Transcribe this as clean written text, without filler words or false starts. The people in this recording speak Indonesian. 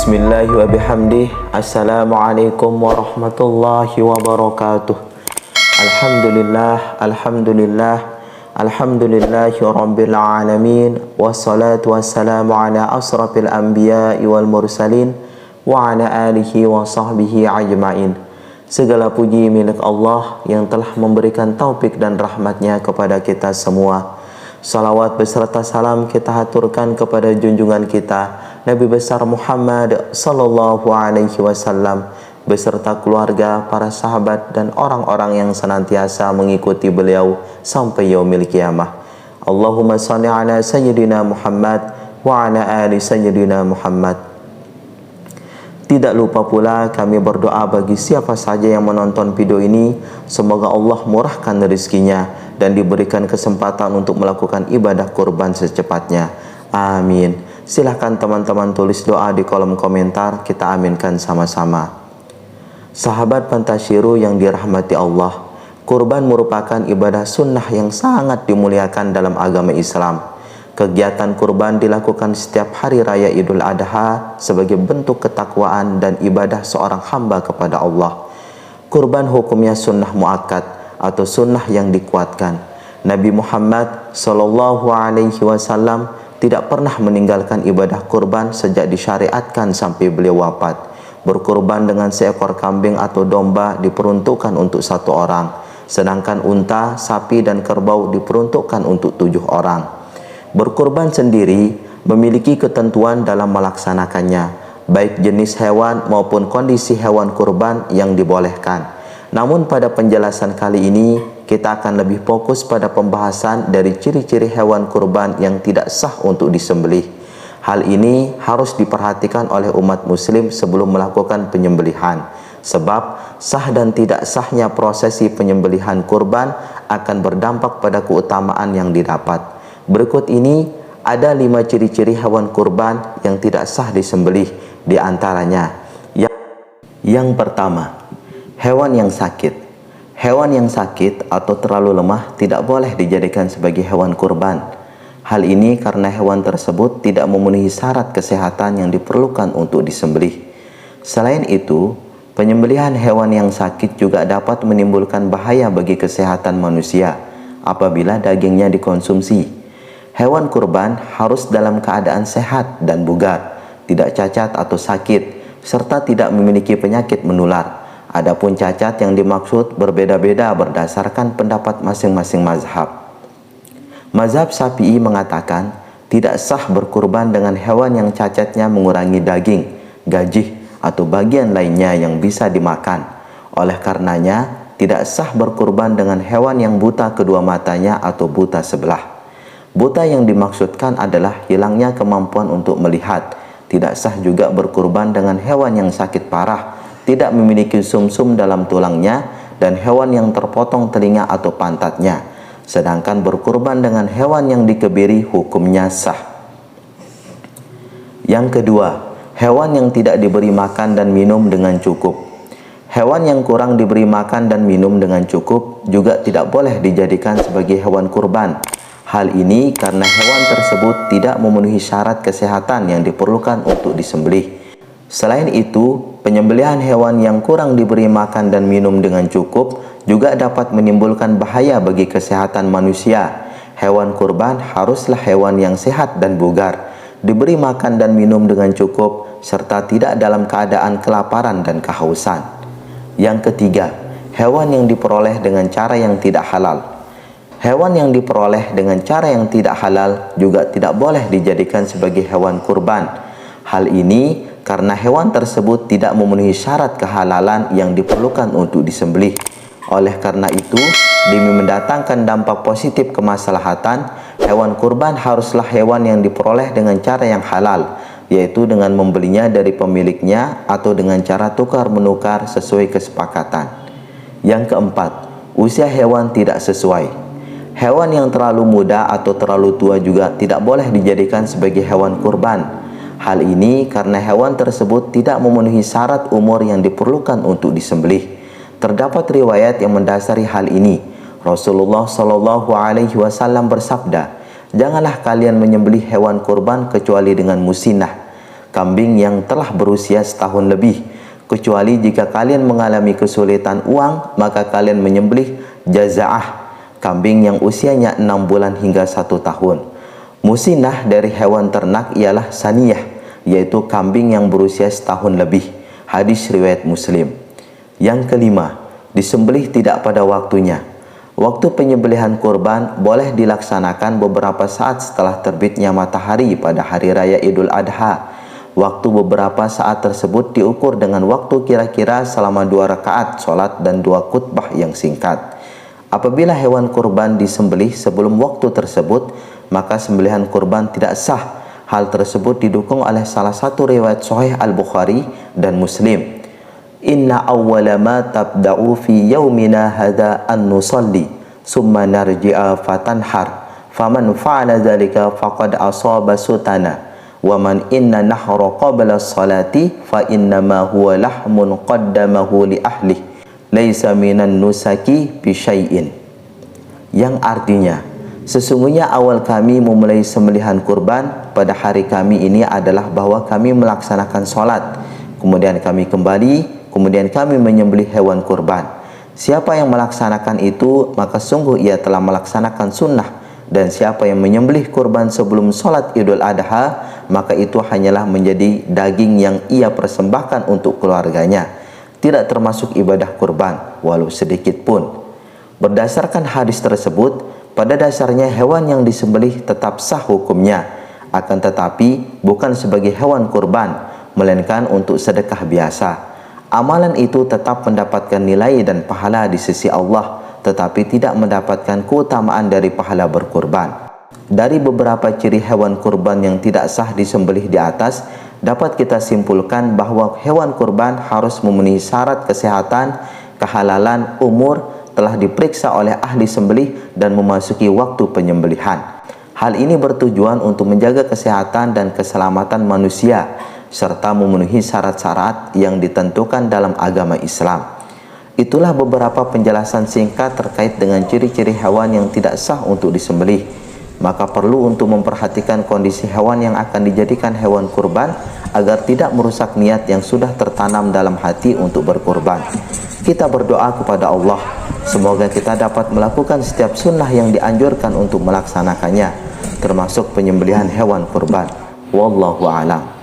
Bismillahi wa bihamdih. Assalamualaikum warahmatullahi wabarakatuh. Alhamdulillah, alhamdulillah, alhamdulillahi rabbil alamin. Wassalatu wassalamu ala asrafil anbiya'i wal mursalin wa ala alihi wa sahbihi ajma'in. Segala puji milik Allah yang telah memberikan taufik dan rahmatnya kepada kita semua. Salawat beserta salam kita haturkan kepada junjungan kita Nabi besar Muhammad sallallahu alaihi wasallam beserta keluarga, para sahabat dan orang-orang yang senantiasa mengikuti beliau sampai yaumil qiyamah. Allahumma shalli ala sayyidina Muhammad wa ala ali sayyidina Muhammad. Tidak lupa pula kami berdoa bagi siapa saja yang menonton video ini, semoga Allah murahkan rezekinya dan diberikan kesempatan untuk melakukan ibadah kurban secepatnya. Amin. Silahkan teman-teman tulis doa di kolom komentar, kita aminkan sama-sama. Sahabat Pantasyiru yang dirahmati Allah, kurban merupakan ibadah sunnah yang sangat dimuliakan dalam agama Islam. Kegiatan kurban dilakukan setiap hari raya Idul Adha sebagai bentuk ketakwaan dan ibadah seorang hamba kepada Allah. Kurban hukumnya sunnah muakkad atau sunnah yang dikuatkan. Nabi Muhammad sallallahu alaihi wasallam tidak pernah meninggalkan ibadah kurban sejak disyariatkan sampai beliau wafat. Berkurban dengan seekor kambing atau domba diperuntukkan untuk 1 orang, sedangkan unta, sapi dan kerbau diperuntukkan untuk 7 orang. Berkurban sendiri memiliki ketentuan dalam melaksanakannya, baik jenis hewan maupun kondisi hewan kurban yang dibolehkan. Namun pada penjelasan kali ini kita akan lebih fokus pada pembahasan dari ciri-ciri hewan kurban yang tidak sah untuk disembelih. Hal ini harus diperhatikan oleh umat muslim sebelum melakukan penyembelihan, sebab sah dan tidak sahnya prosesi penyembelihan kurban akan berdampak pada keutamaan yang didapat. Berikut ini ada 5 ciri-ciri hewan kurban yang tidak sah disembelih. Di antaranya, yang pertama, hewan yang sakit. Hewan yang sakit atau terlalu lemah tidak boleh dijadikan sebagai hewan kurban. Hal ini karena hewan tersebut tidak memenuhi syarat kesehatan yang diperlukan untuk disembelih. Selain itu, penyembelihan hewan yang sakit juga dapat menimbulkan bahaya bagi kesehatan manusia apabila dagingnya dikonsumsi. Hewan kurban harus dalam keadaan sehat dan bugar, tidak cacat atau sakit, serta tidak memiliki penyakit menular. Adapun cacat yang dimaksud berbeda-beda berdasarkan pendapat masing-masing mazhab. Mazhab Syafi'i mengatakan tidak sah berkurban dengan hewan yang cacatnya mengurangi daging, gajih, atau bagian lainnya yang bisa dimakan. Oleh karenanya, tidak sah berkurban dengan hewan yang buta kedua matanya atau buta sebelah. Buta yang dimaksudkan adalah hilangnya kemampuan untuk melihat. Tidak sah juga berkurban dengan hewan yang sakit parah, tidak memiliki sumsum dalam tulangnya, dan hewan yang terpotong telinga atau pantatnya. Sedangkan berkurban dengan hewan yang dikebiri hukumnya sah. Yang kedua, hewan yang tidak diberi makan dan minum dengan cukup. Hewan yang kurang diberi makan dan minum dengan cukup juga tidak boleh dijadikan sebagai hewan kurban. Hal ini karena hewan tersebut tidak memenuhi syarat kesehatan yang diperlukan untuk disembelih. Selain itu, penyembelihan hewan yang kurang diberi makan dan minum dengan cukup juga dapat menimbulkan bahaya bagi kesehatan manusia. Hewan kurban haruslah hewan yang sehat dan bugar, diberi makan dan minum dengan cukup, serta tidak dalam keadaan kelaparan dan kehausan. Yang ketiga, hewan yang diperoleh dengan cara yang tidak halal. Hewan yang diperoleh dengan cara yang tidak halal juga tidak boleh dijadikan sebagai hewan kurban. Hal ini karena hewan tersebut tidak memenuhi syarat kehalalan yang diperlukan untuk disembelih. Oleh karena itu, demi mendatangkan dampak positif kemaslahatan, hewan kurban haruslah hewan yang diperoleh dengan cara yang halal, yaitu dengan membelinya dari pemiliknya atau dengan cara tukar-menukar sesuai kesepakatan. Yang keempat, usia hewan tidak sesuai. Hewan yang terlalu muda atau terlalu tua juga tidak boleh dijadikan sebagai hewan kurban. Hal ini karena hewan tersebut tidak memenuhi syarat umur yang diperlukan untuk disembelih. Terdapat riwayat yang mendasari hal ini. Rasulullah Shallallahu Alaihi Wasallam bersabda, "Janganlah kalian menyembelih hewan kurban kecuali dengan musinah. kambing yang telah berusia setahun lebih, kecuali jika kalian mengalami kesulitan uang, maka kalian menyembelih jazaah, kambing yang usianya 6 bulan hingga 1 tahun. Musinah dari hewan ternak ialah saniyah, yaitu kambing yang berusia setahun lebih. Hadis riwayat Muslim. Yang kelima, disembelih tidak pada waktunya. Waktu penyembelihan kurban boleh dilaksanakan beberapa saat setelah terbitnya matahari pada hari raya Idul Adha. Waktu beberapa saat tersebut diukur dengan waktu kira-kira selama 2 rakaat sholat dan 2 khutbah yang singkat. Apabila hewan kurban disembelih sebelum waktu tersebut, maka sembelihan kurban tidak sah. Hal tersebut didukung oleh salah satu riwayat Sahih Al-Bukhari dan Muslim. Inna awwala ma tabda'u fi yaumina hadha an nusalli summa narji'a fatanhar faman fa'ala dhalika faqad asaba sutana wa man inna nahra qabla salati fa inna ma huwa lahmun qaddamahu li ahli laisa minan nusaki bi syai'in, yang artinya sesungguhnya awal kami memulai sembelihan kurban pada hari kami ini adalah bahwa kami melaksanakan sholat, kemudian kami kembali, kemudian kami menyembelih hewan kurban. Siapa yang melaksanakan itu, maka sungguh ia telah melaksanakan sunnah. Dan siapa yang menyembelih kurban sebelum sholat Idul Adha, maka itu hanyalah menjadi daging yang ia persembahkan untuk keluarganya, tidak termasuk ibadah kurban, walau sedikit pun. Berdasarkan hadis tersebut, pada dasarnya hewan yang disembelih tetap sah hukumnya, akan tetapi bukan sebagai hewan kurban, melainkan untuk sedekah biasa. Amalan itu tetap mendapatkan nilai dan pahala di sisi Allah, tetapi tidak mendapatkan keutamaan dari pahala berkurban. Dari beberapa ciri hewan kurban yang tidak sah disembelih di atas, dapat kita simpulkan bahwa hewan kurban harus memenuhi syarat kesehatan, kehalalan, umur, telah diperiksa oleh ahli sembelih, dan memasuki waktu penyembelihan. Hal ini bertujuan untuk menjaga kesehatan dan keselamatan manusia, serta memenuhi syarat-syarat yang ditentukan dalam agama Islam. Itulah beberapa penjelasan singkat terkait dengan ciri-ciri hewan yang tidak sah untuk disembelih. Maka perlu untuk memperhatikan kondisi hewan yang akan dijadikan hewan kurban agar tidak merusak niat yang sudah tertanam dalam hati untuk berkurban. Kita berdoa kepada Allah, semoga kita dapat melakukan setiap sunnah yang dianjurkan untuk melaksanakannya, termasuk penyembelihan hewan kurban. Wallahu a'lam.